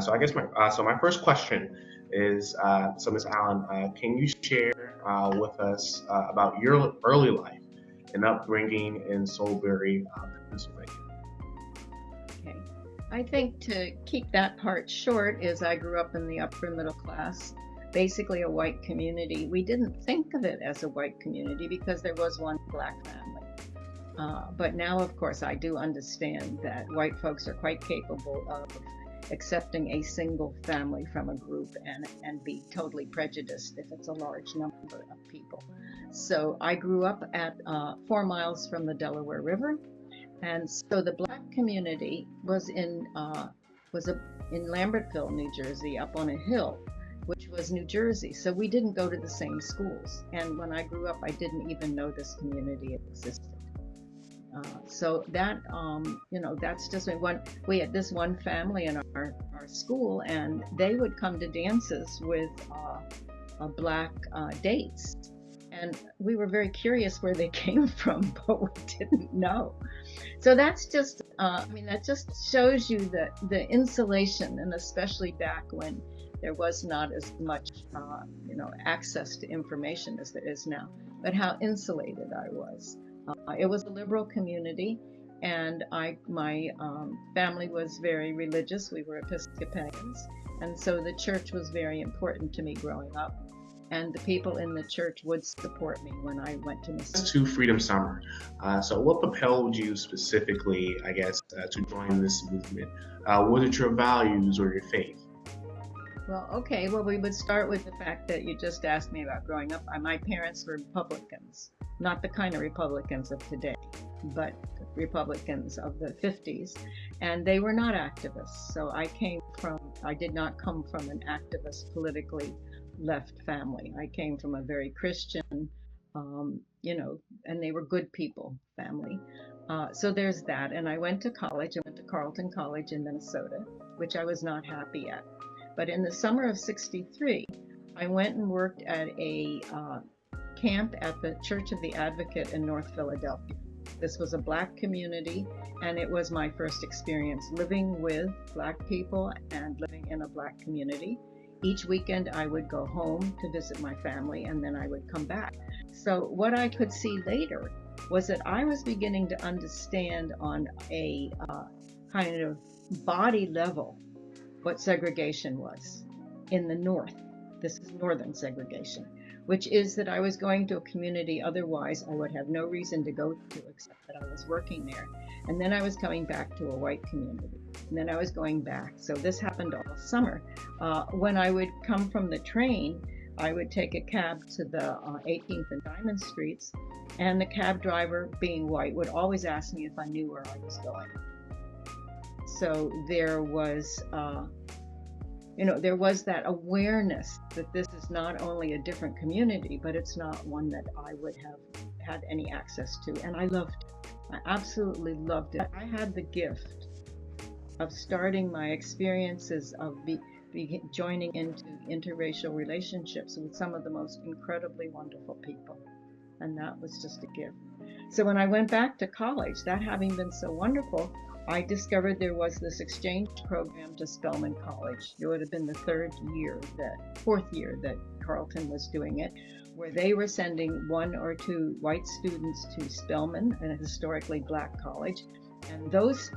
So I guess my first question is, so Ms. Allen, can you share with us about your early life and upbringing in Soulbury, Pennsylvania? Okay. I think to keep that part short is I grew up in the upper middle class, basically a white community. We didn't think of it as a white community because there was one black family. But now, of course, I do understand that white folks are quite capable of accepting a single family from a group and be totally prejudiced if it's a large number of people. So I grew up at 4 miles from the Delaware River, and so the black community was in Lambertville, New Jersey, up on a hill, which was New Jersey. So we didn't go to the same schools. And when I grew up, I didn't even know this community existed. So that that's just one. We had this one family in our school, and they would come to dances with black dates, and we were very curious where they came from, but we didn't know. So that's just, I mean, that just shows you the insulation, and especially back when there was not as much, access to information as there is now, but how insulated I was. It was a liberal community, and my family was very religious. We were Episcopalians, and so the church was very important to me growing up. And the people in the church would support me when I went to Mississippi. To Freedom Summer. So what propelled you specifically, I guess, to join this movement? Was it your values or your faith? Well, okay. Well, we would start with the fact that you just asked me about growing up. My parents were Republicans, not the kind of Republicans of today, but Republicans of the 50s, and they were not activists. So I did not come from an activist, politically left family. I came from a very Christian, and they were good people family. So there's that. And I went to college. I went to Carleton College in Minnesota, which I was not happy at. But in the summer of '63, I went and worked at a camp at the Church of the Advocate in North Philadelphia. This was a black community, and it was my first experience living with black people and living in a black community. Each weekend, I would go home to visit my family, and then I would come back. So, what I could see later was that I was beginning to understand on a kind of body level what segregation was in the North. This is Northern segregation, which is that I was going to a community otherwise I would have no reason to go to except that I was working there. And then I was coming back to a white community. And then I was going back. So this happened all summer. When I would come from the train, I would take a cab to the 18th and Diamond Streets, and the cab driver, being white, would always ask me if I knew where I was going. So there was that awareness that this is not only a different community, but it's not one that I would have had any access to. And I loved it. I absolutely loved it. I had the gift of starting my experiences of joining into interracial relationships with some of the most incredibly wonderful people. And that was just a gift. So when I went back to college, that having been so wonderful, I discovered there was this exchange program to Spelman College. It would have been the fourth year that Carleton was doing it, where they were sending one or two white students to Spelman, a historically black college, and those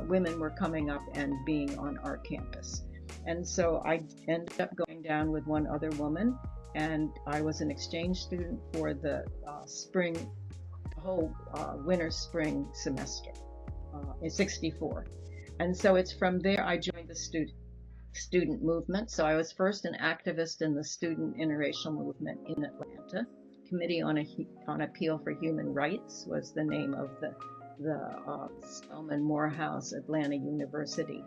women were coming up and being on our campus. And so I ended up going down with one other woman, and I was an exchange student for the whole winter spring semester in '64. And so it's from there I joined the student movement. So I was first an activist in the student interracial movement in Atlanta. Committee on Appeal for Human Rights was the name of the Spelman Morehouse Atlanta University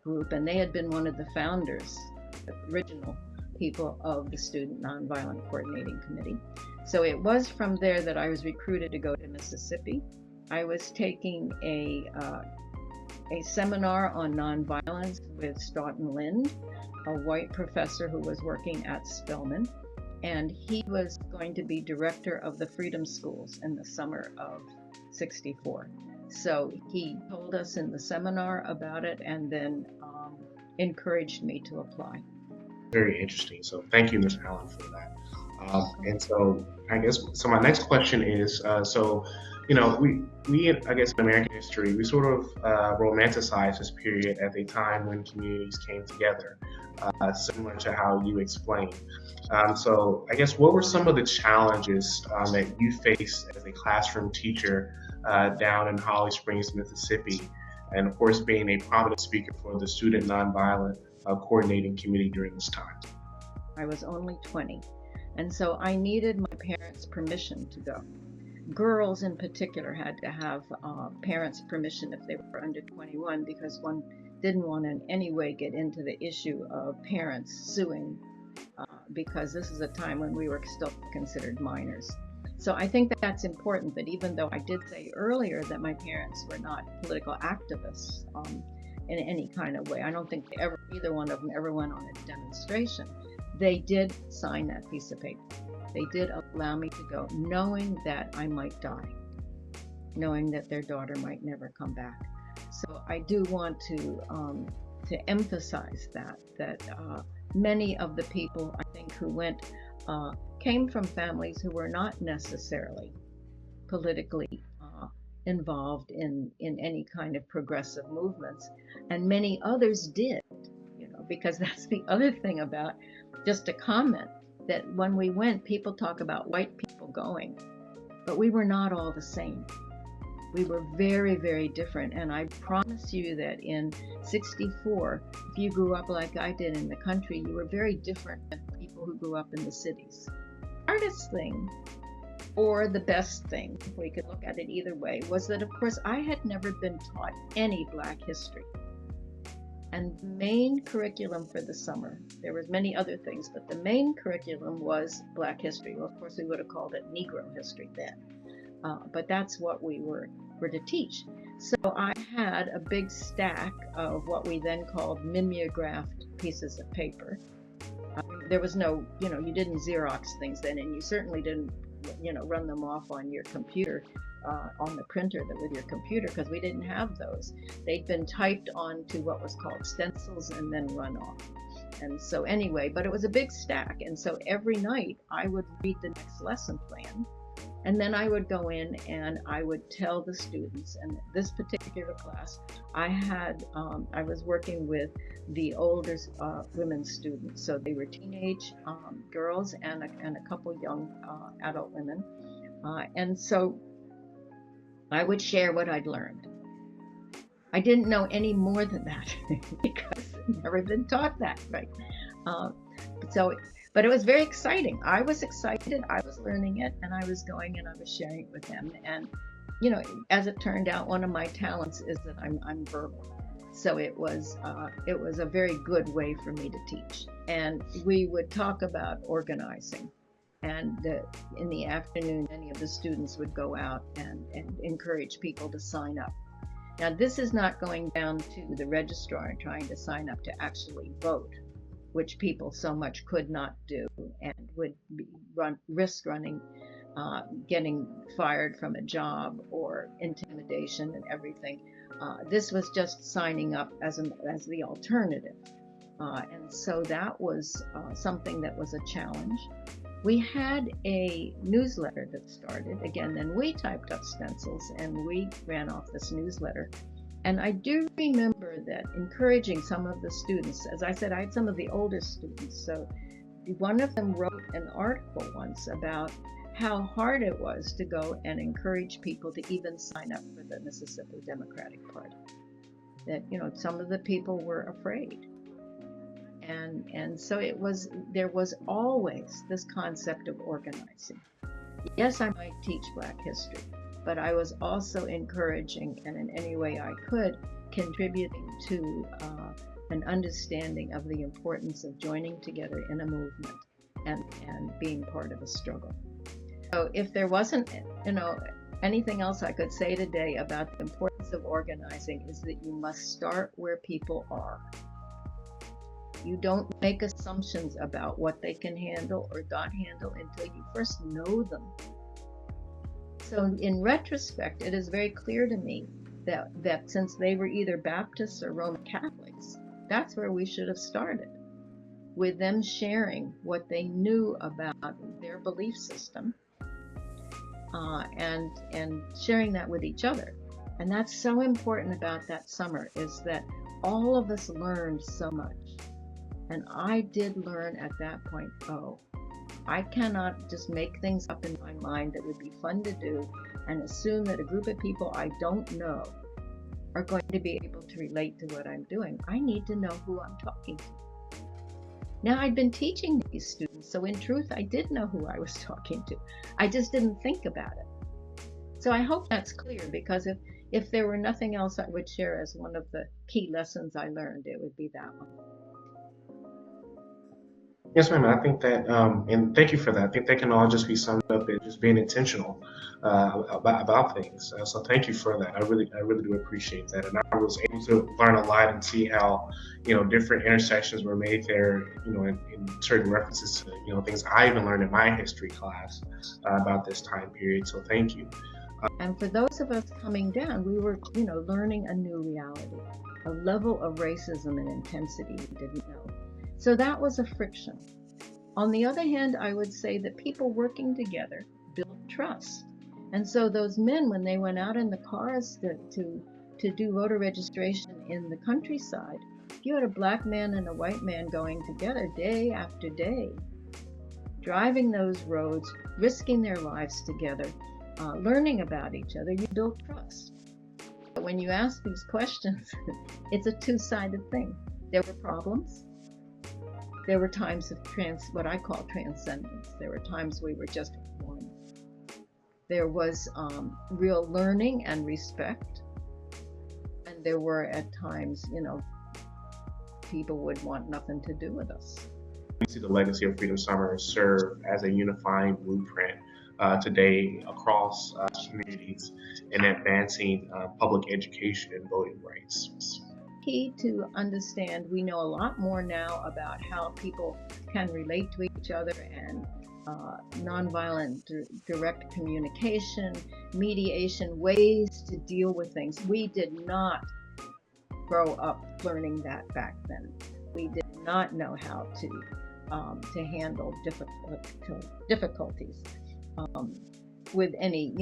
group, and they had been one of the founders, the original people of the Student Nonviolent Coordinating Committee. So it was from there that I was recruited to go to Mississippi. I was taking a seminar on nonviolence with Stoughton Lind, a white professor who was working at Spelman, and he was going to be director of the Freedom Schools in the summer of '64. So he told us in the seminar about it, and then encouraged me to apply. Very interesting. So thank you, Ms. Allen, for that. And so I guess so. My next question is, so we I guess in American history we sort of romanticize this period as a time when communities came together, similar to how you explained. So I guess what were some of the challenges that you faced as a classroom teacher down in Holly Springs, Mississippi, and of course being a prominent speaker for the Student Nonviolent Coordinating Committee during this time? I was only 20, and so I needed my parents' permission to go. Girls in particular had to have parents' permission if they were under 21, because one didn't want to in any way get into the issue of parents suing, because this is a time when we were still considered minors. So I think that that's important, that even though I did say earlier that my parents were not political activists in any kind of way, I don't think either one of them ever went on a demonstration. They did sign that piece of paper. They did allow me to go, knowing that I might die, knowing that their daughter might never come back. So I do want to emphasize that many of the people I think who went came from families who were not necessarily politically involved in any kind of progressive movements, and many others did, because that's the other thing about, just a comment, that when we went, people talk about white people going, but we were not all the same. We were very, very different, and I promise you that in '64, if you grew up like I did in the country, you were very different than people who grew up in the cities. The hardest thing, or the best thing, we could look at it either way, was that of course I had never been taught any Black history. And the main curriculum for the summer, there was many other things, but the main curriculum was Black history. Well, of course, we would have called it Negro history then, but that's what we were to teach. So I had a big stack of what we then called mimeographed pieces of paper. There was no, you didn't Xerox things then, and you certainly didn't, run them off on your computer, on the printer with your computer, because we didn't have those. They'd been typed onto what was called stencils and then run off. And so anyway, but it was a big stack. And so every night I would read the next lesson plan. And then I would go in and I would tell the students, and this particular class, I was working with the older women students. So they were teenage girls and a couple young adult women. And so I would share what I'd learned. I didn't know any more than that because I'd never been taught that, right? But it was very exciting. I was excited, I was learning it, and I was going and I was sharing it with them. And, as it turned out, one of my talents is that I'm verbal. So it was a very good way for me to teach. And we would talk about organizing. And in the afternoon, many of the students would go out and encourage people to sign up. Now, this is not going down to the registrar and trying to sign up to actually vote, which people so much could not do and would risk running, getting fired from a job or intimidation and everything. This was just signing up as the alternative. And so that was something that was a challenge. We had a newsletter that started, again, then we typed up stencils and we ran off this newsletter. And I do remember that encouraging some of the students, as I said, I had some of the older students, so one of them wrote an article once about how hard it was to go and encourage people to even sign up for the Mississippi Democratic Party. That, some of the people were afraid. And so there was always this concept of organizing. Yes, I might teach Black history, but I was also encouraging, and in any way I could, contributing to an understanding of the importance of joining together in a movement and being part of a struggle. So if there wasn't, anything else I could say today about the importance of organizing, is that you must start where people are. You don't make assumptions about what they can handle or not handle until you first know them. So in retrospect, it is very clear to me that since they were either Baptists or Roman Catholics, That's where we should have started, with them sharing what they knew about their belief system, and sharing that with each other. And that's so important about that summer, is that all of us learned so much. And I did learn at that point, oh, I cannot just make things up in my mind that would be fun to do and assume that a group of people I don't know are going to be able to relate to what I'm doing. I need to know who I'm talking to. Now, I'd been teaching these students, so in truth, I did know who I was talking to. I just didn't think about it. So I hope that's clear, because if there were nothing else I would share as one of the key lessons I learned, it would be that one. Yes, ma'am. I think that, and thank you for that. I think that can all just be summed up in just being intentional about things. So thank you for that. I really do appreciate that. And I was able to learn a lot and see how, different intersections were made there, in certain references to, things I even learned in my history class about this time period. So thank you. And for those of us coming down, we were, learning a new reality, a level of racism and intensity we didn't know. So that was a friction. On the other hand, I would say that people working together built trust. And so those men, when they went out in the cars to do voter registration in the countryside, if you had a black man and a white man going together day after day, driving those roads, risking their lives together, learning about each other, you build trust. But when you ask these questions, it's a two-sided thing. There were problems. There were times of what I call transcendence. There were times we were just one. There was real learning and respect. And there were at times, people would want nothing to do with us. We see the legacy of Freedom Summer serve as a unifying blueprint today across communities in advancing public education and voting rights. Key to understand, we know a lot more now about how people can relate to each other, and nonviolent direct communication, mediation, ways to deal with things. We did not grow up learning that back then. We did not know how to handle difficulties with any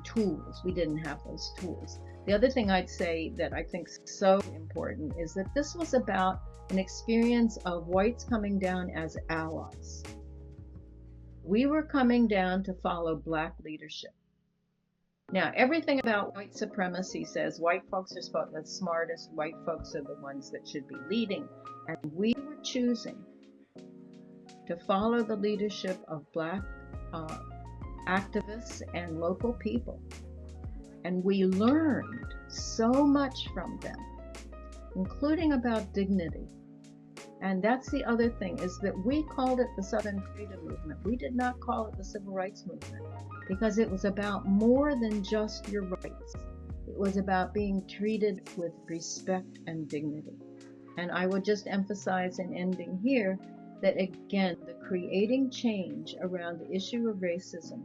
tools. We didn't have those tools. The other thing I'd say that I think is so important is that this was about an experience of whites coming down as allies. We were coming down to follow black leadership. Now, everything about white supremacy says white folks are the smartest, white folks are the ones that should be leading. And we were choosing to follow the leadership of black activists and local people. And we learned so much from them, including about dignity. And that's the other thing, is that we called it the Southern Freedom Movement. We did not call it the Civil Rights Movement, because it was about more than just your rights. It was about being treated with respect and dignity. And I would just emphasize in ending here that, again, the creating change around the issue of racism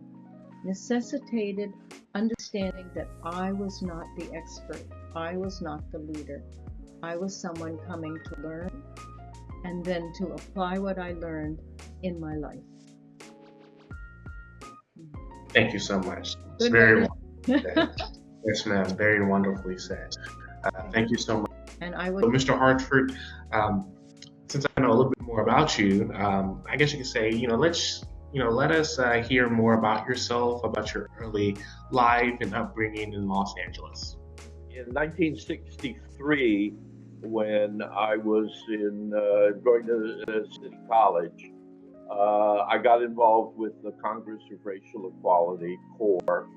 necessitated understanding that I was not the expert, I was not the leader, I was someone coming to learn and then to apply what I learned in my life. Thank you so much. It's very wonderful. Yes, ma'am. Very wonderfully said. Thank you so much. And I would, so, Mr. Hartford, since I know a little bit more about you, I guess you could say, let us hear more about yourself, about your early life and upbringing in Los Angeles. In 1963, when I was going to City College, I got involved with the Congress of Racial Equality, CORE,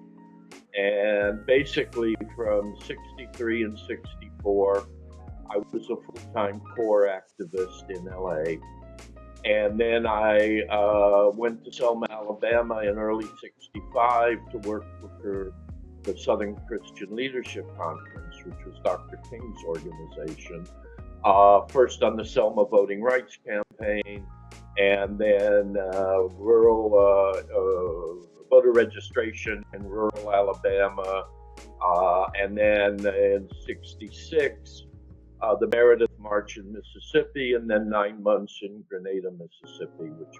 and basically from 63 and 64, I was a full-time CORE activist in LA. And then I went to Selma, Alabama in early 65 to work for the Southern Christian Leadership Conference, which was Dr. King's organization, first on the Selma Voting Rights Campaign, and then rural voter registration in rural Alabama, and then in 66, the Meredith March in Mississippi, and then 9 months in Grenada, Mississippi, which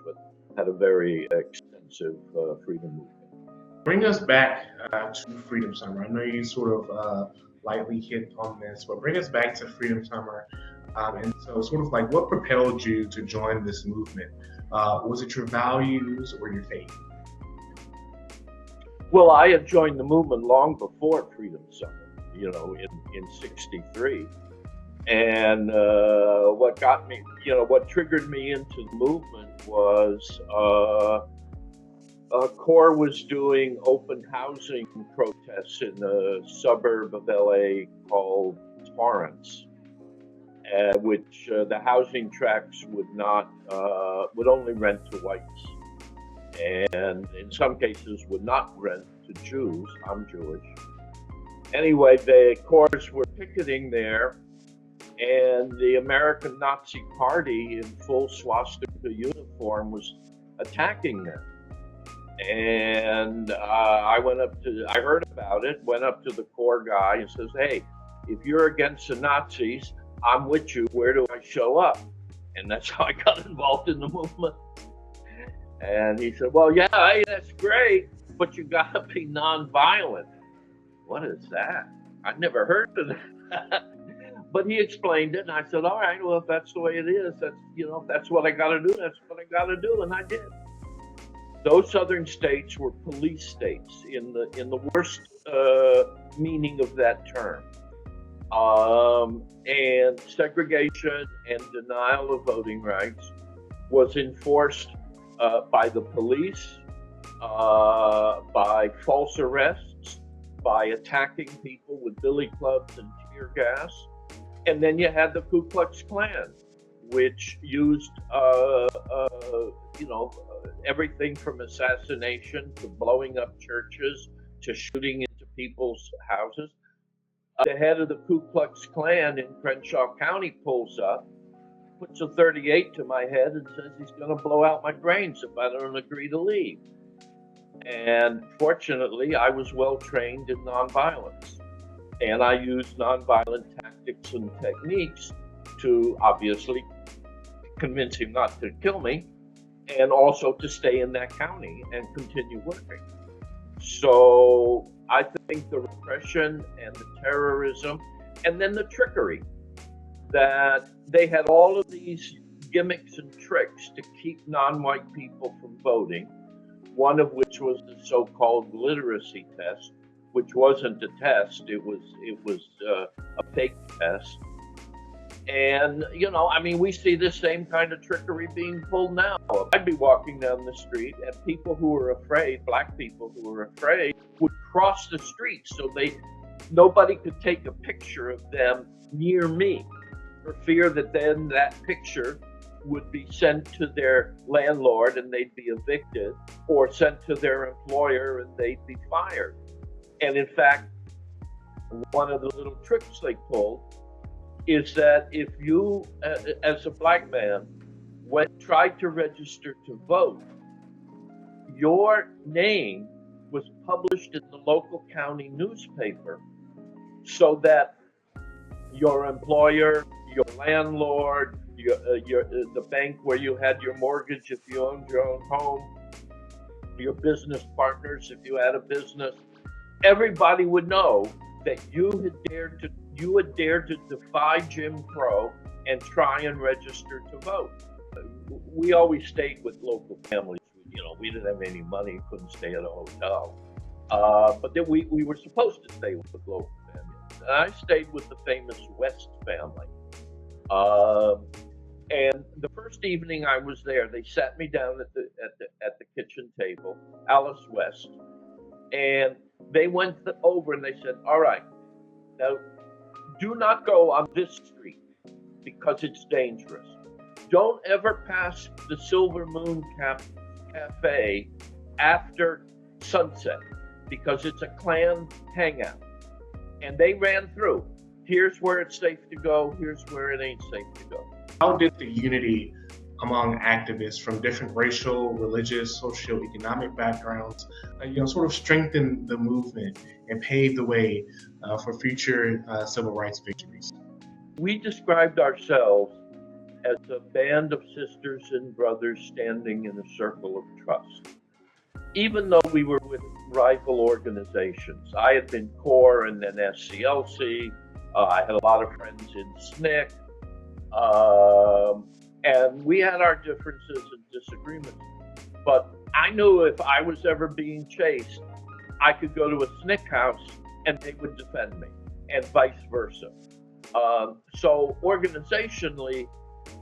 had a very extensive freedom movement. Bring us back to Freedom Summer. I know you sort of lightly hit on this, but bring us back to Freedom Summer. And so, sort of like, what propelled you to join this movement? Was it your values or your faith? Well, I had joined the movement long before Freedom Summer, in '63. And what got me, what triggered me into the movement was CORE was doing open housing protests in a suburb of LA called Torrance, which the housing tracts would only rent to whites, and in some cases would not rent to Jews. I'm Jewish. Anyway, the COREs were picketing there, and the American Nazi Party in full swastika uniform was attacking them. And I heard about it, went up to the CORE guy and says, "Hey, if you're against the Nazis, I'm with you. Where do I show up?" And that's how I got involved in the movement. And he said, "Well, yeah, hey, that's great, but you gotta be nonviolent." What is that? I'd never heard of that. But he explained it, and I said, "All right, well, if that's the way it is, if that's what I gotta do, that's what I gotta do," and I did. Those southern states were police states in the worst meaning of that term. And segregation and denial of voting rights was enforced by the police, by false arrests, by attacking people with billy clubs and tear gas. And then you had the Ku Klux Klan, which used everything from assassination to blowing up churches to shooting into people's houses. The head of the Ku Klux Klan in Crenshaw County pulls up, puts a .38 to my head, and says he's going to blow out my brains if I don't agree to leave. And fortunately, I was well trained in nonviolence, and I used nonviolent tactics and techniques to obviously convince him not to kill me, and also to stay in that county and continue working. So I think the repression and the terrorism, and then the trickery, that they had all of these gimmicks and tricks to keep non-white people from voting, one of which was the so-called literacy test, which wasn't a test, it was a fake test. And, we see the same kind of trickery being pulled now. I'd be walking down the street, and people who were afraid, black people who were afraid, would cross the street so nobody could take a picture of them near me, for fear that then that picture would be sent to their landlord and they'd be evicted, or sent to their employer and they'd be fired. And in fact, one of the little tricks they pulled is that if you, as a black man, tried to register to vote, your name was published in the local county newspaper, so that your employer, your landlord, the bank where you had your mortgage if you owned your own home, your business partners if you had a business, everybody would know that you had dared to defy Jim Crow and try and register to vote. We always stayed with local families. We didn't have any money, couldn't stay at a hotel. But then we were supposed to stay with the local families. And I stayed with the famous West family. And the first evening I was there, they sat me down at the kitchen table, Alice West, and they went over and they said, "All right, now do not go on this street because it's dangerous. Don't ever pass the Silver Moon Cafe after sunset because it's a Klan hangout." And they ran through. Here's where it's safe to go. Here's where it ain't safe to go. How did the unity among activists from different racial, religious, socioeconomic backgrounds, sort of strengthen the movement and pave the way for future civil rights victories? We described ourselves as a band of sisters and brothers standing in a circle of trust. Even though we were with rival organizations, I had been CORE and then SCLC. I had a lot of friends in SNCC, and we had our differences and disagreements. But I knew if I was ever being chased, I could go to a SNCC house and they would defend me, and vice versa. So organizationally,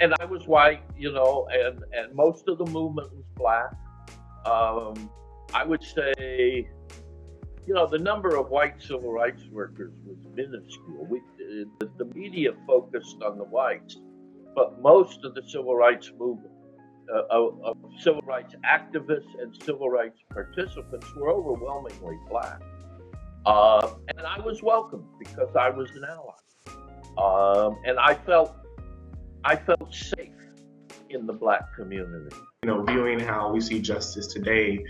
and I was white, and most of the movement was black. I would say, the number of white civil rights workers was minuscule. The media focused on the whites, but most of the civil rights movement, of civil rights activists and civil rights participants were overwhelmingly black. And I was welcomed because I was an ally. And I felt safe in the black community. Viewing how we see justice today,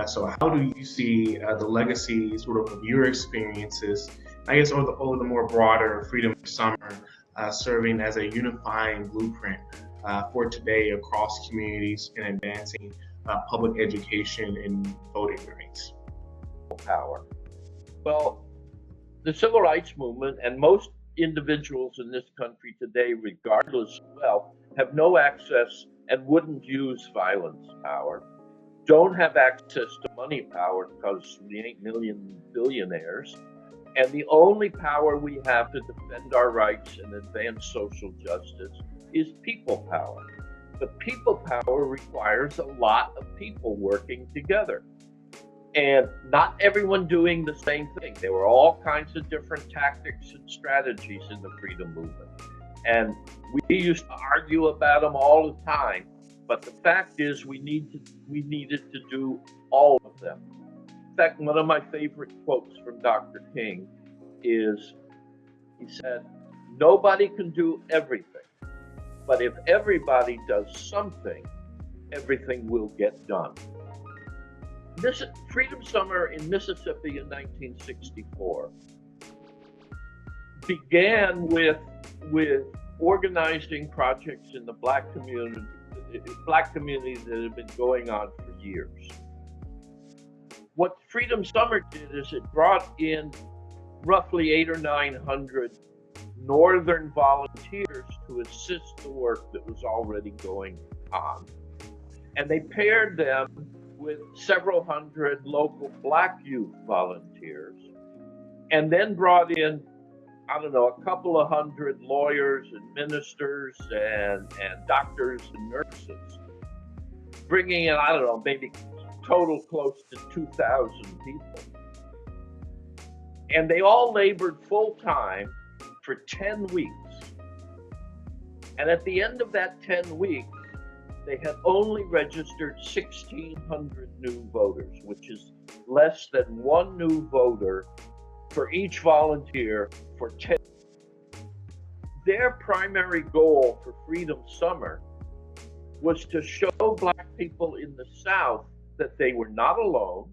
so how do you see the legacy sort of your experiences, I guess, over the more broader Freedom Summer serving as a unifying blueprint for today across communities in advancing public education and voting rights? Power. Well, the civil rights movement and most individuals in this country today, regardless of wealth, have no access and wouldn't use violence power, don't have access to money power because we ain't million billionaires, and the only power we have to defend our rights and advance social justice is people power. But people power requires a lot of people working together, and not everyone doing the same thing. There were all kinds of different tactics and strategies in the freedom movement, and we used to argue about them all the time. But the fact is, we needed to do all of them. In fact, one of my favorite quotes from Dr. King is, he said, "Nobody can do everything, but if everybody does something, everything will get done." This Freedom Summer in Mississippi in 1964 began with organizing projects in the black community that had been going on for years. What Freedom Summer did is it brought in roughly 800 or 900 Northern volunteers to assist the work that was already going on. And they paired them with several hundred local black youth volunteers, and then brought in, a couple of hundred lawyers and ministers and doctors and nurses, bringing in, maybe total close to 2,000 people. And they all labored full time for 10 weeks. And at the end of that 10 weeks, they had only registered 1,600 new voters, which is less than one new voter for each volunteer for 10. Their primary goal for Freedom Summer was to show black people in the South that they were not alone,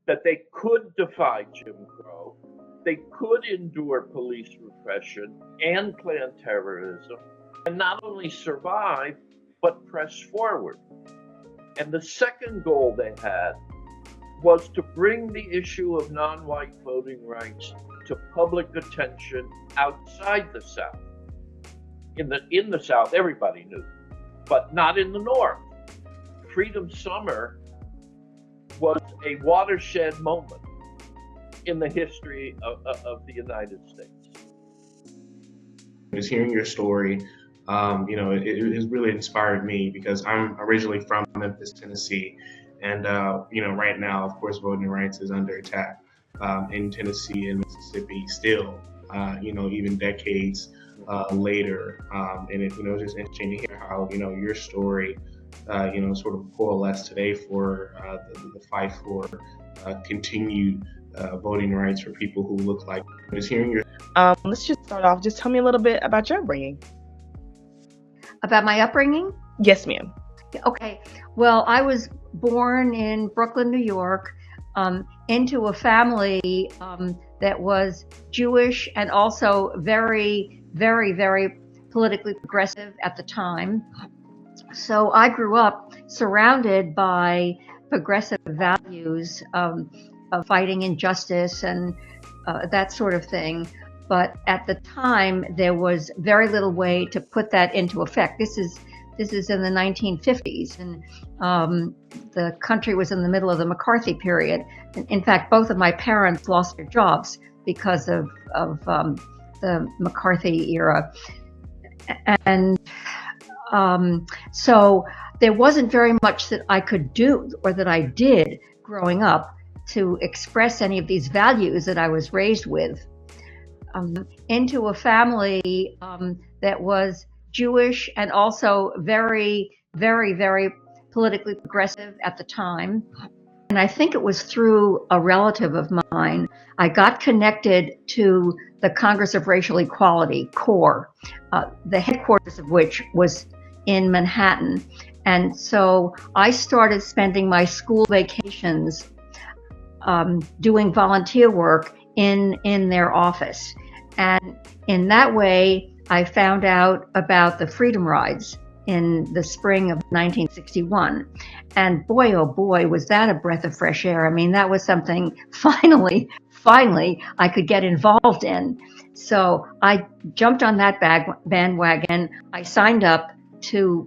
that they could defy Jim Crow, they could endure police repression and Klan terrorism, and not only survive, but press forward. And the second goal they had was to bring the issue of non-white voting rights to public attention outside the South. In the South, everybody knew, but not in the North. Freedom Summer was a watershed moment in the history of the United States. Just hearing your story, it has really inspired me because I'm originally from Memphis, Tennessee, and right now, of course, voting rights is under attack in Tennessee and Mississippi still. Even decades later, and it's just interesting to hear how your story, sort of coalesced today for the fight for continued voting rights for people who look like. Just hearing your. Let's just start off. Just tell me a little bit about your upbringing. About my upbringing? Yes, ma'am. Okay. Well, I was born in Brooklyn, New York, into a family that was Jewish and also very very, very politically progressive at the time. So I grew up surrounded by progressive values of fighting injustice and that sort of thing. But at the time, there was very little way to put that into effect. This is in the 1950s, and the country was in the middle of the McCarthy period. In fact, both of my parents lost their jobs because of the McCarthy era, and so there wasn't very much that I could do or that I did growing up to express any of these values that I was raised with. Into a family that was Jewish and also very, very, very politically progressive at the time. And I think it was through a relative of mine, I got connected to the Congress of Racial Equality, CORE, the headquarters of which was in Manhattan. And so I started spending my school vacations doing volunteer work in their office. And in that way, I found out about the Freedom Rides in the spring of 1961. And boy, oh boy, was that a breath of fresh air. I mean, that was something finally I could get involved in. So I jumped on that bandwagon. I signed up to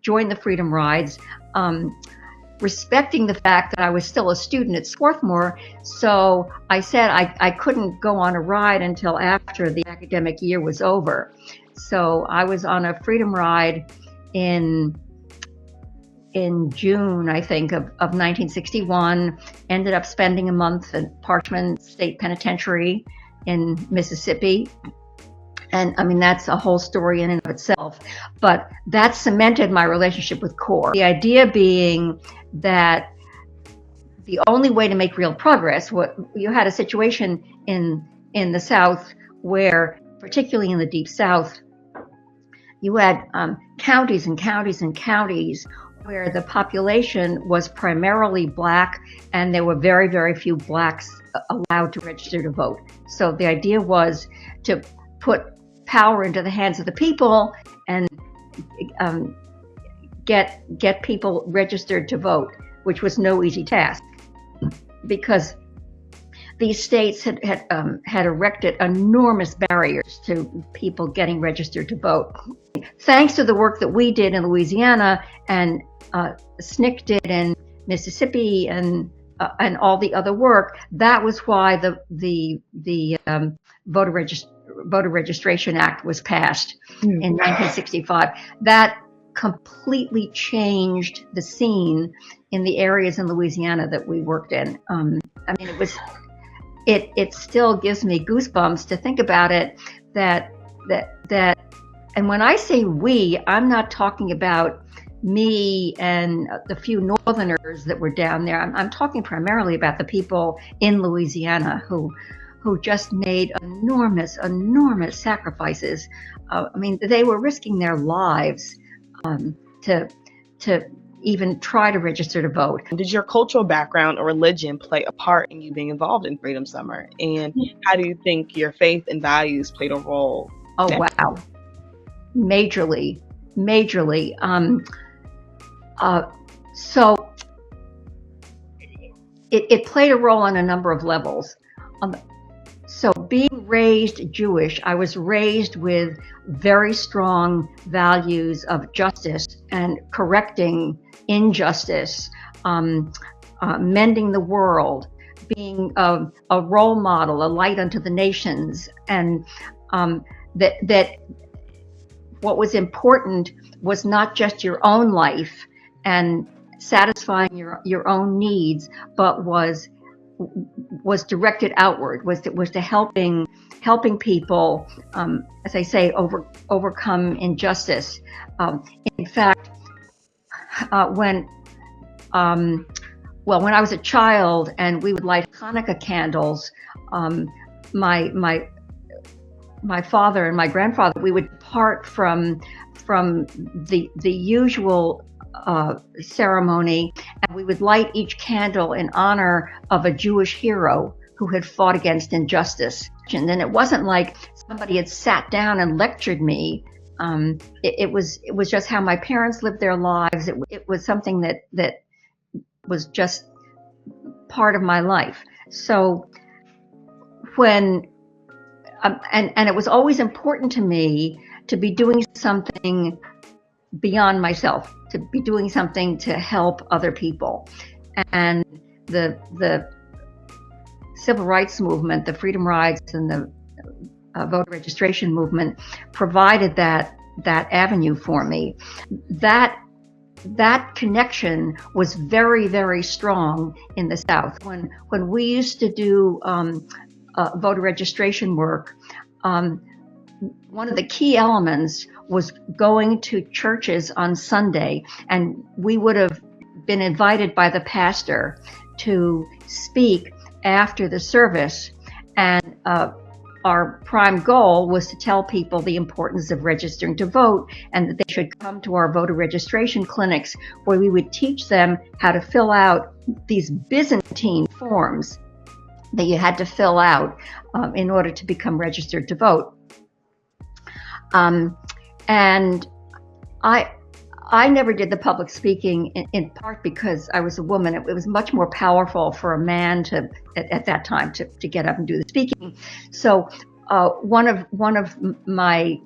join the Freedom Rides, respecting the fact that I was still a student at Swarthmore. So I said I couldn't go on a ride until after the academic year was over. So I was on a Freedom Ride in June, I think, of 1961, ended up spending a month at Parchman State Penitentiary in Mississippi. And I mean, that's a whole story in and of itself, but that cemented my relationship with CORE. The idea being that the only way to make real progress, you had a situation in the South where, particularly in the Deep South, you had counties and counties and counties where the population was primarily Black, and there were very, very few Blacks allowed to register to vote. So the idea was to put power into the hands of the people and get people registered to vote, which was no easy task, because these states had erected enormous barriers to people getting registered to vote. Thanks to the work that we did in Louisiana and SNCC did in Mississippi and all the other work, that was why the Voter Registration Act was passed in 1965. That completely changed the scene in the areas in Louisiana that we worked in. I mean, it still gives me goosebumps to think about it. And when I say we, I'm not talking about me and the few Northerners that were down there. I'm talking primarily about the people in Louisiana who just made enormous sacrifices. I mean, they were risking their lives to even try to register to vote. Did your cultural background or religion play a part in you being involved in Freedom Summer? And how do you think your faith and values played a role? Oh, wow. Majorly. So it played a role on a number of levels. So being raised Jewish, I was raised with very strong values of justice and correcting injustice, mending the world, being a role model, a light unto the nations, and that what was important was not just your own life and satisfying your own needs, but was directed outward, was to helping people, as I say, overcome injustice. In fact, when I was a child and we would light Hanukkah candles, my father and my grandfather, we would depart from the usual ceremony, and we would light each candle in honor of a Jewish hero who had fought against injustice. And it wasn't like somebody had sat down and lectured me. It was just how my parents lived their lives. It was something that was just part of my life. So when and it was always important to me to be doing something beyond myself, to be doing something to help other people. And the civil rights movement, the freedom rides, and the voter registration movement provided that avenue for me. That connection was very, very strong in the South. When we used to do voter registration work, one of the key elements was going to churches on Sunday, and we would have been invited by the pastor to speak after the service, and our prime goal was to tell people the importance of registering to vote, and that they should come to our voter registration clinics, where we would teach them how to fill out these Byzantine forms that you had to fill out in order to become registered to vote. And I never did the public speaking, in part because I was a woman. It was much more powerful for a man at that time to get up and do the speaking. So one of my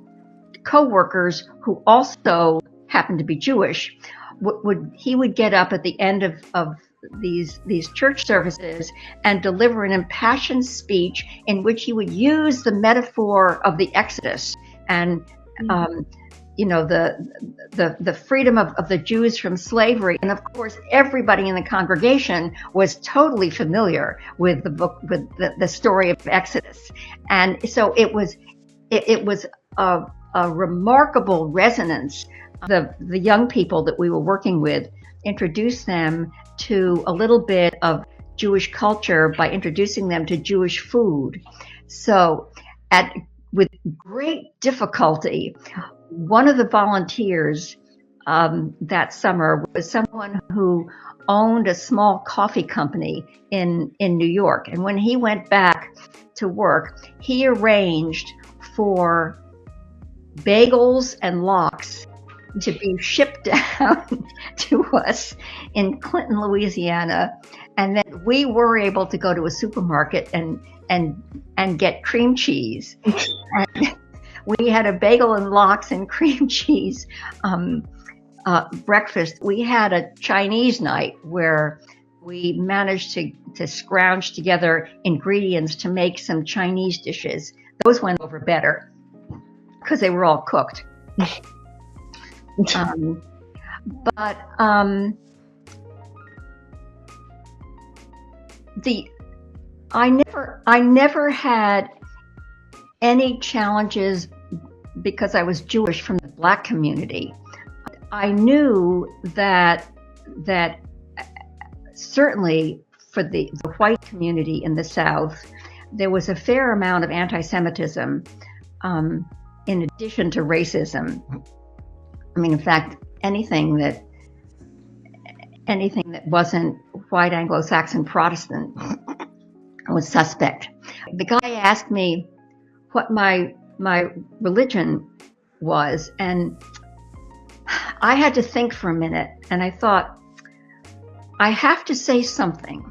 co-workers, who also happened to be Jewish, would get up at the end of these church services and deliver an impassioned speech in which he would use the metaphor of the Exodus and the freedom of the Jews from slavery. And of course, everybody in the congregation was totally familiar with the book, with the story of Exodus. And so it was a remarkable resonance. The young people that we were working with introduced them to a little bit of Jewish culture by introducing them to Jewish food. So with great difficulty, one of the volunteers that summer was someone who owned a small coffee company in New York. And when he went back to work, he arranged for bagels and lox to be shipped down to us in Clinton, Louisiana. And then we were able to go to a supermarket and get cream cheese. And we had a bagel and lox and cream cheese breakfast. We had a Chinese night where we managed to scrounge together ingredients to make some Chinese dishes. Those went over better because they were all cooked. I never had any challenges because I was Jewish from the Black community. I knew that certainly for the white community in the South, there was a fair amount of anti-Semitism in addition to racism. I mean, in fact, anything that wasn't white Anglo-Saxon Protestant was suspect. The guy asked me what my religion was, and I had to think for a minute, and I thought, I have to say something.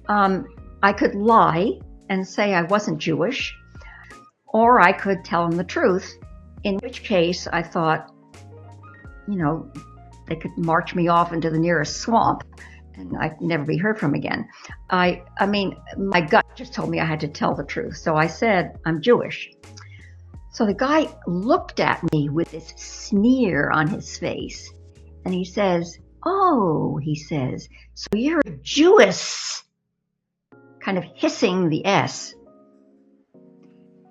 I could lie and say I wasn't Jewish, or I could tell him the truth, in which case I thought, they could march me off into the nearest swamp and I'd never be heard from again. I mean, my gut just told me I had to tell the truth. So I said, I'm Jewish. So the guy looked at me with this sneer on his face, and he says, "Oh," he says, "so you're a Jewess," kind of hissing the S.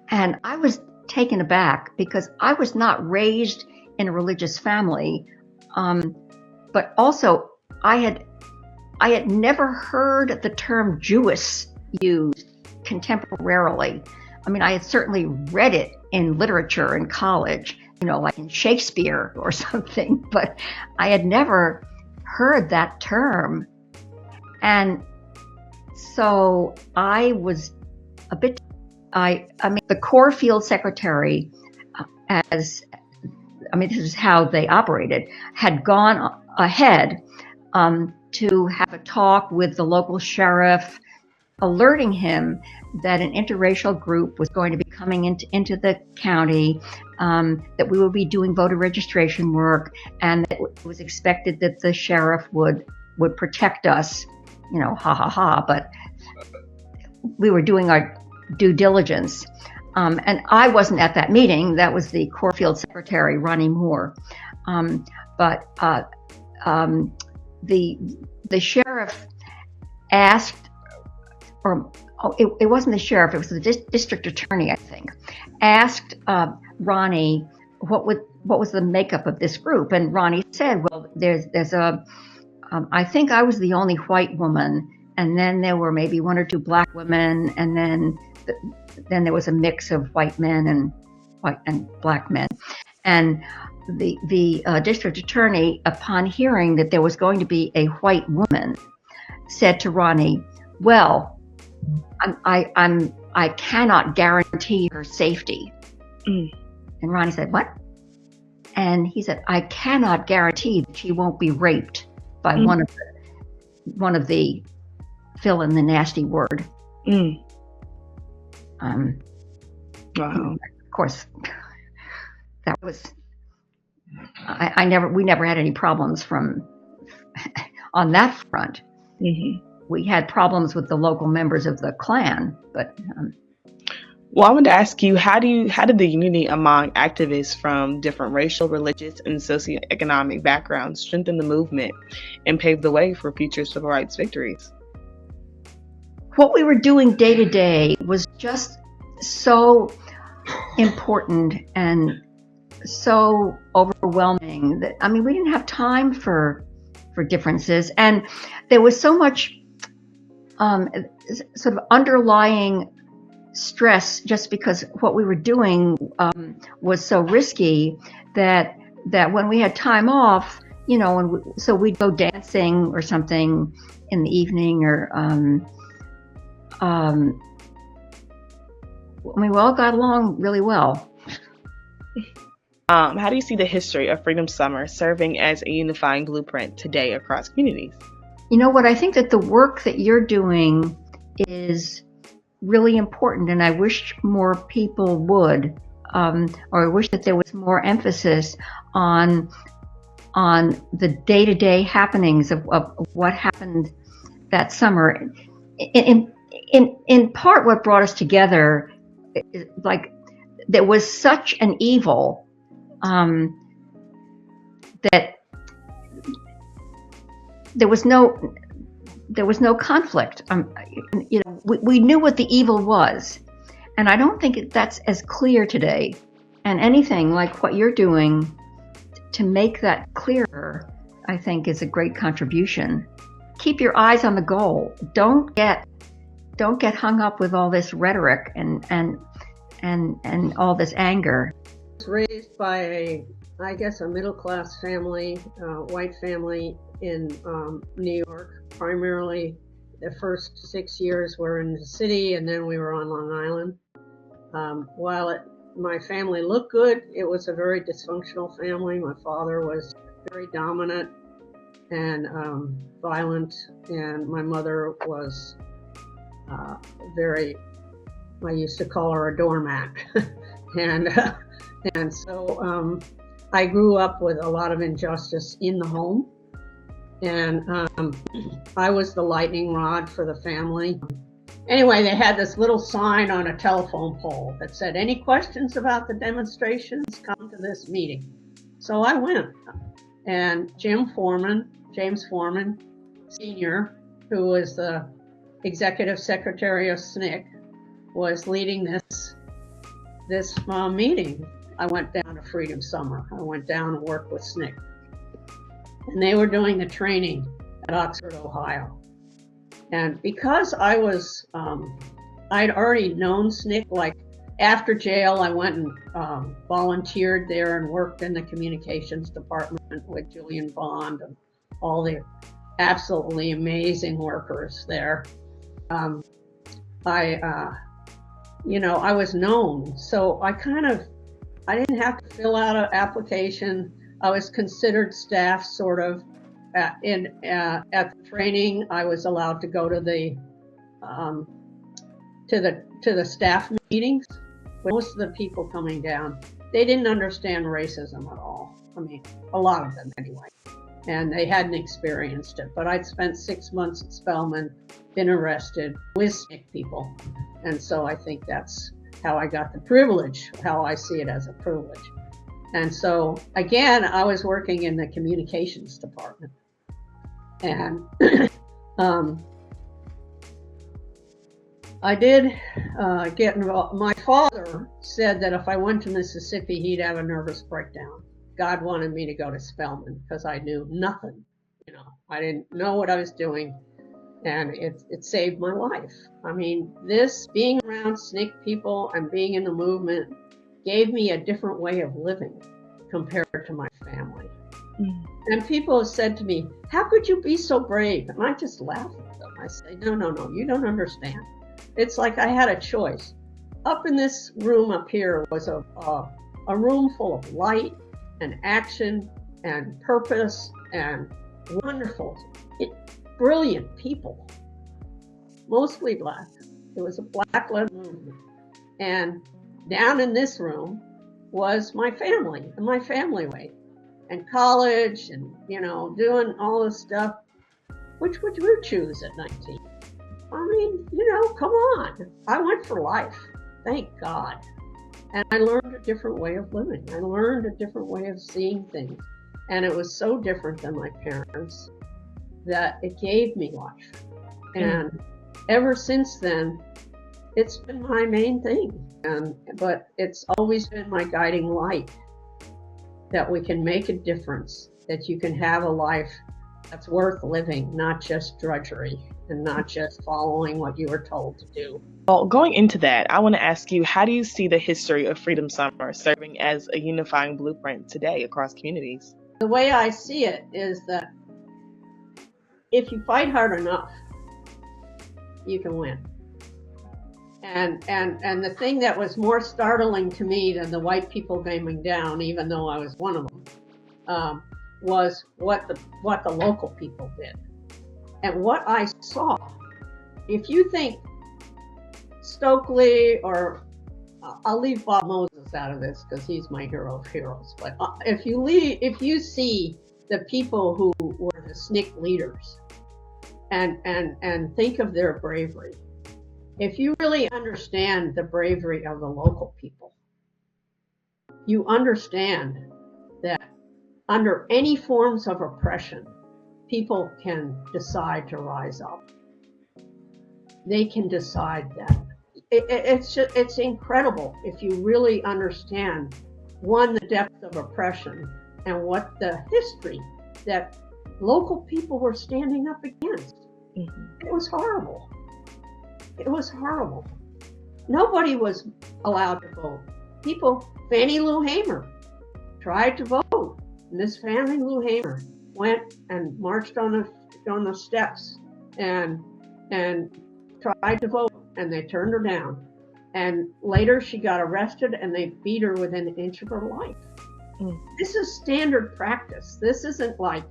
And I was taken aback because I was not raised in a religious family, but also I had never heard the term Jewess used contemporarily. I mean, I had certainly read it in literature in college, like in Shakespeare or something, but I had never heard that term. And So I was a bit, I mean, the Corps field secretary, this is how they operated, had gone ahead to have a talk with the local sheriff, alerting him that an interracial group was going to be coming into the county, that we would be doing voter registration work, and that it was expected that the sheriff would protect us, ha ha ha, but we were doing our due diligence. And I wasn't at that meeting. That was the Corps field secretary, Ronnie Moore. But the sheriff asked, it wasn't the sheriff, it was the district attorney, I think, asked Ronnie what was the makeup of this group. And Ronnie said, well, there's I think I was the only white woman, and then there were maybe one or two black women, and then there was a mix of white men and black men. And the district attorney, upon hearing that there was going to be a white woman, said to Ronnie, well, I cannot guarantee her safety. And Ronnie said, what? And he said, I cannot guarantee that she won't be raped by one of the fill in the nasty word. Wow. Of course, that was, we never had any problems on that front. Mm-hmm. We had problems with the local members of the Klan, but. Well, I wanted to ask you, how did the unity among activists from different racial, religious, and socioeconomic backgrounds strengthen the movement and pave the way for future civil rights victories? What we were doing day to day was just so important and so overwhelming that, we didn't have time for differences. And there was so much sort of underlying stress just because what we were doing was so risky that when we had time off, so we'd go dancing or something in the evening, or we all got along really well. How do you see the history of Freedom Summer serving as a unifying blueprint today across communities? What I think that the work that you're doing is really important, and I wish more people would, or I wish that there was more emphasis on the day-to-day happenings of what happened that summer. In part, what brought us together, like, there was such an evil that there was no conflict. We knew what the evil was, and I don't think that's as clear today. And anything like what you're doing to make that clearer, I think, is a great contribution. Keep your eyes on the goal. Don't get hung up with all this rhetoric and all this anger. I was raised by a middle-class family, white family in New York. Primarily, the first 6 years were in the city, and then we were on Long Island. While my family looked good, it was a very dysfunctional family. My father was very dominant and violent, and my mother was I used to call her a doormat. and so I grew up with a lot of injustice in the home. And I was the lightning rod for the family. Anyway, they had this little sign on a telephone pole that said, any questions about the demonstrations, come to this meeting. So I went. And James Foreman, Sr., who was the executive secretary of SNCC, was leading this meeting. I went down to Freedom Summer. I went down and worked with SNCC. And they were doing the training at Oxford, Ohio. And because I was, I'd already known SNCC, like after jail, I went and volunteered there and worked in the communications department with Julian Bond and all the absolutely amazing workers there. I was known, so I didn't have to fill out an application. I was considered staff, sort of. At the training, I was allowed to go to the staff meetings. Most of the people coming down, they didn't understand racism at all. I mean, a lot of them anyway, and they hadn't experienced it. But I'd spent 6 months at Spelman, been arrested with SNCC people, and so I think that's how I got the privilege, how I see it as a privilege. And so, again, I was working in the communications department. And I did get involved. My father said that if I went to Mississippi, he'd have a nervous breakdown. God wanted me to go to Spelman because I knew nothing. I didn't know what I was doing, and it saved my life. I mean, this being around SNCC people and being in the movement gave me a different way of living compared to my family. And people have said to me, how could you be so brave? And I just laugh at them. I say, no, you don't understand. It's like I had a choice. Up in this room up here was a room full of light and action and purpose and wonderful, brilliant people, mostly Black. It was a Black-led movement. And down in this room was my family and my family way. And college and, doing all this stuff. Which would you choose at 19? I mean, come on. I went for life. Thank God. And I learned a different way of living. I learned a different way of seeing things. And it was so different than my parents that it gave me life. And ever since then, it's been my main thing. But it's always been my guiding light. That we can make a difference, that you can have a life that's worth living, not just drudgery and not just following what you were told to do. Well, going into that, I want to ask you, how do you see the history of Freedom Summer serving as a unifying blueprint today across communities? The way I see it is that if you fight hard enough, you can win. And the thing that was more startling to me than the white people coming down, even though I was one of them, was what the local people did. And what I saw, if you think Stokely, or I'll leave Bob Moses out of this because he's my hero of heroes, but if you see the people who were the SNCC leaders and think of their bravery, if you really understand the bravery of the local people, you understand that under any forms of oppression, people can decide to rise up. They can decide that. It's incredible if you really understand, one, the depth of oppression and what the history that local people were standing up against. It was horrible. It was horrible. Nobody was allowed to vote. Fannie Lou Hamer tried to vote. Miss Fannie Lou Hamer went and marched on the steps and tried to vote, and they turned her down. And later she got arrested, and they beat her within an inch of her life. This is standard practice. This isn't like,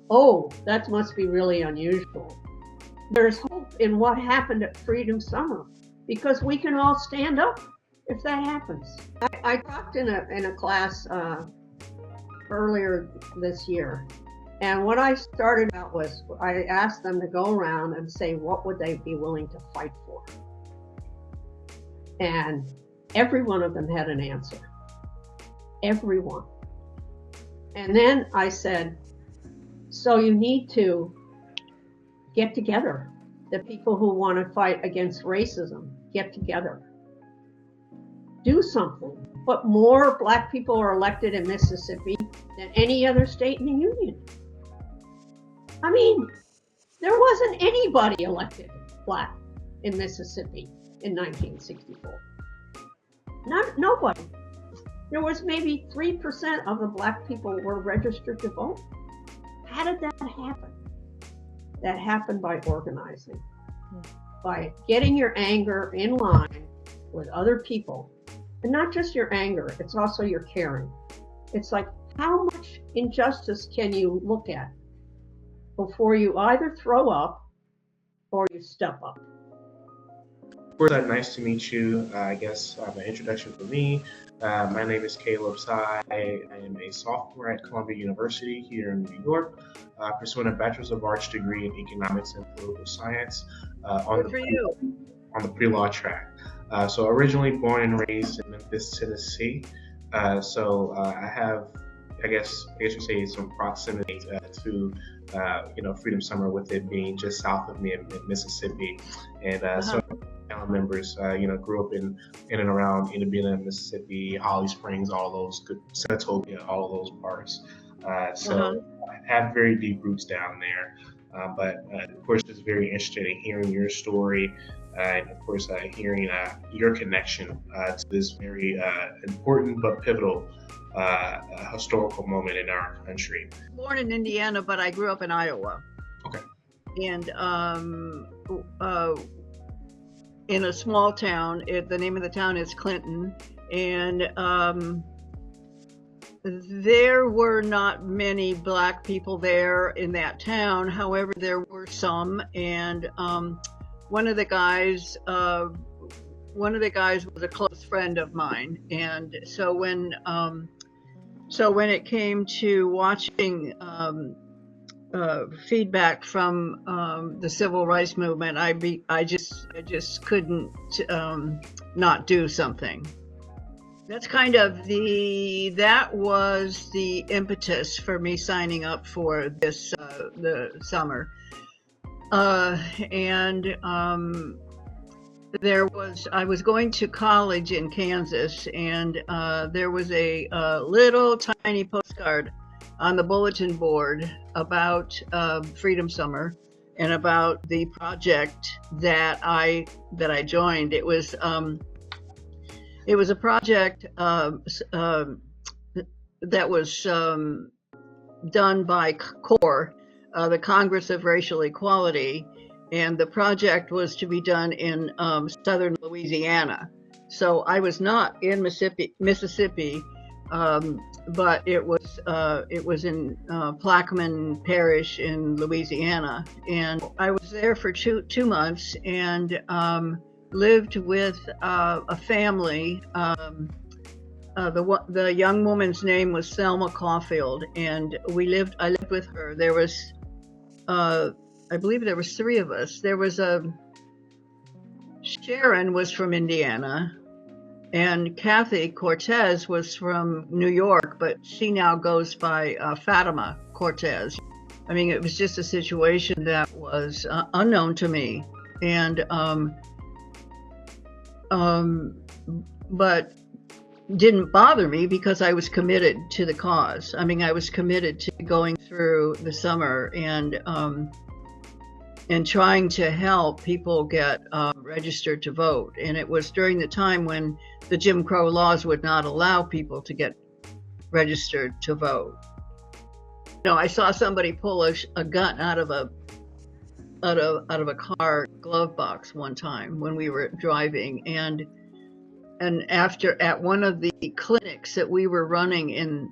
oh, that must be really unusual. There's hope in what happened at Freedom Summer, because we can all stand up if that happens. I talked in a class earlier this year, and what I started out was I asked them to go around and say what would they be willing to fight for, and every one of them had an answer. Everyone. And then I said, so you need to get together. The people who want to fight against racism, get together. Do something. But more Black people are elected in Mississippi than any other state in the Union. I mean, there wasn't anybody elected Black in Mississippi in 1964. Nobody. There was maybe 3% of the Black people were registered to vote. How did that happen? That happened by organizing. by getting your anger in line with other people. And not just your anger, it's also your caring. It's like, how much injustice can you look at before you either throw up or you step up? Of course, nice to meet you. I guess an introduction for me. My name is Caleb Tsai. I am a sophomore at Columbia University here in New York, pursuing a Bachelor's of Arts degree in Economics and Political Science Good for you. on the pre-law track. So originally born and raised in Memphis, Tennessee. I have, I guess you say, some proximity to, Freedom Summer, with it being just south of me in Mississippi, and so family members, grew up in and around Indiana, Mississippi, Holly Springs, all those good, Senatobia, all of those parts. I have very deep roots down there. But of course, it's very interesting in hearing your story, and of course, hearing your connection to this very important but pivotal historical moment in our country. Born in Indiana, but I grew up in Iowa. Okay. And in a small town. The name of the town is Clinton, and there were not many Black people there in that town. However, there were some, and one of the guys was a close friend of mine, and so when it came to watching feedback from the civil rights movement, I just couldn't not do something. That's kind of that was the impetus for me signing up for this the summer, I was going to college in Kansas, and there was a little tiny postcard on the bulletin board about Freedom Summer and about the project that I joined. It was a project that was done by CORE, the Congress of Racial Equality, and the project was to be done in southern Louisiana. So I was not in Mississippi, but it was in Plaquemine Parish in Louisiana, and I was there for two months and lived with a family. The young woman's name was Selma Caulfield, and I lived with her. There was, I believe there was three of us. There was Sharon was from Indiana, and Kathy Cortez was from New York, but she now goes by Fatima Cortez. I mean, it was just a situation that was unknown to me, and but didn't bother me because I was committed to the cause. I mean, I was committed to going through the summer and trying to help people get registered to vote. And it was during the time when the Jim Crow laws would not allow people to get registered to vote. You know, I saw somebody pull a gun out of a car glove box one time when we were driving, and at one of the clinics that we were running in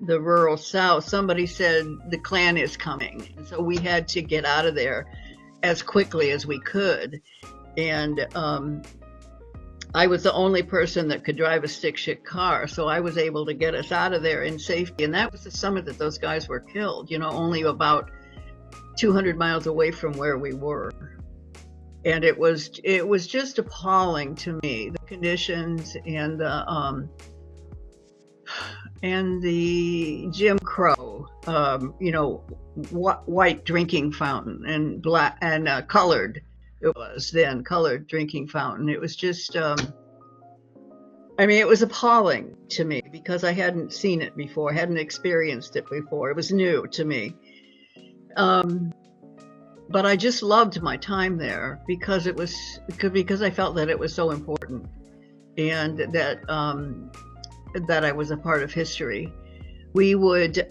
the rural South, somebody said the Klan is coming, and so we had to get out of there as quickly as we could. And I was the only person that could drive a stick-shift car, so I was able to get us out of there in safety. And that was the summer that those guys were killed, you know, only about 200 miles away from where we were. And it was just appalling to me, the conditions and the Jim Crow, white drinking fountain and black and colored. It was then colored drinking fountain. It was just, it was appalling to me because I hadn't seen it before, hadn't experienced it before. It was new to me. But I just loved my time there because I felt that it was so important, and that I was a part of history. we would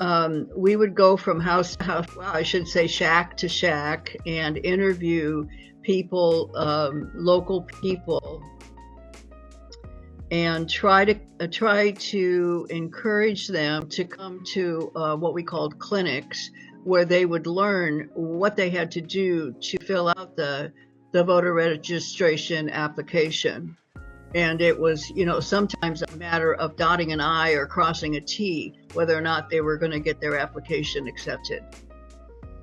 go from house to house, well, I should say shack to shack, and interview people, local people, and try to encourage them to come to what we called clinics, where they would learn what they had to do to fill out the voter registration application. And it was, sometimes a matter of dotting an I or crossing a T, whether or not they were going to get their application accepted.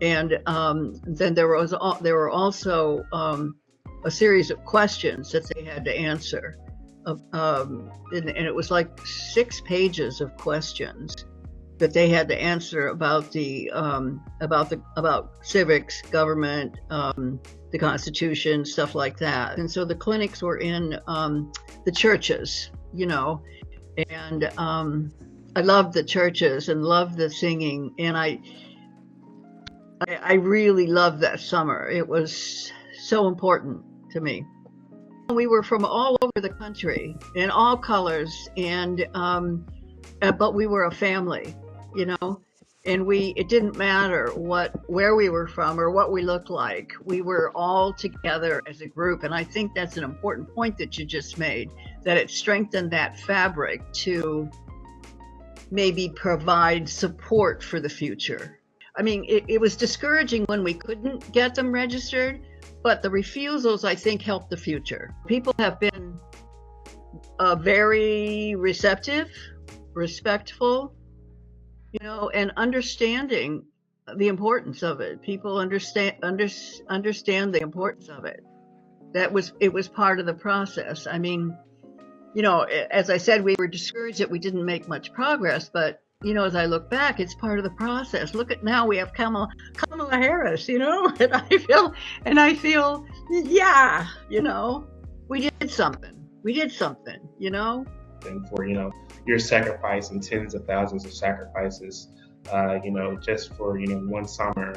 And then there were also a series of questions that they had to answer. And it was like 6 pages of questions that they had to answer about about civics, government, the Constitution, stuff like that. And so the clinics were in the churches, and I loved the churches and loved the singing, and I really loved that summer. It was so important to me. We were from all over the country in all colors, and but we were a family, and it didn't matter where we were from or what we looked like. We were all together as a group, and I think that's an important point that you just made, that it strengthened that fabric to maybe provide support for the future. I mean, it was discouraging when we couldn't get them registered, but the refusals, I think, helped the future. People have been very receptive, respectful, and understanding the importance of it. People understand the importance of it. It was part of the process. I mean, as I said, we were discouraged that we didn't make much progress, but as I look back, it's part of the process. Look at now, we have Kamala Harris, and I feel, yeah, we did something. And for, your sacrifice and tens of thousands of sacrifices, just for, one summer,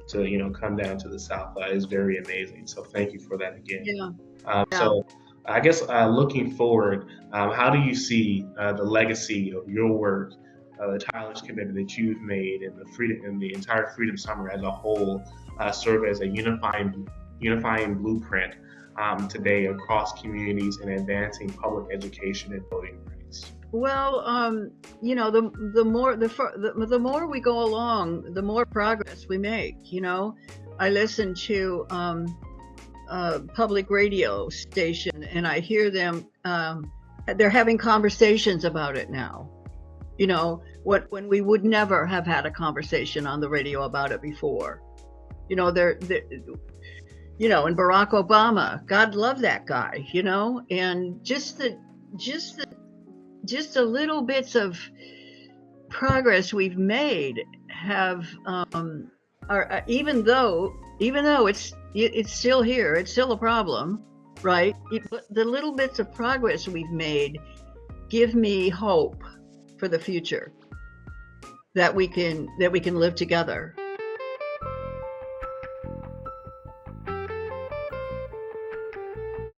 to come down to the South is very amazing. So thank you for that again. Yeah. So I guess looking forward, how do you see the legacy of your work, the tireless commitment that you've made, and the entire Freedom Summer as a whole serve as a unifying blueprint today across communities in advancing public education and voting rights? Well, the more we go along, the more progress we make. I listen to public radio station, and I hear them. They're having conversations about it now. When we would never have had a conversation on the radio about it before. And Barack Obama, God love that guy. And just the little bits of progress we've made have are even though it's still here, it's still a problem, right? But the little bits of progress we've made give me hope for the future, that we can live together.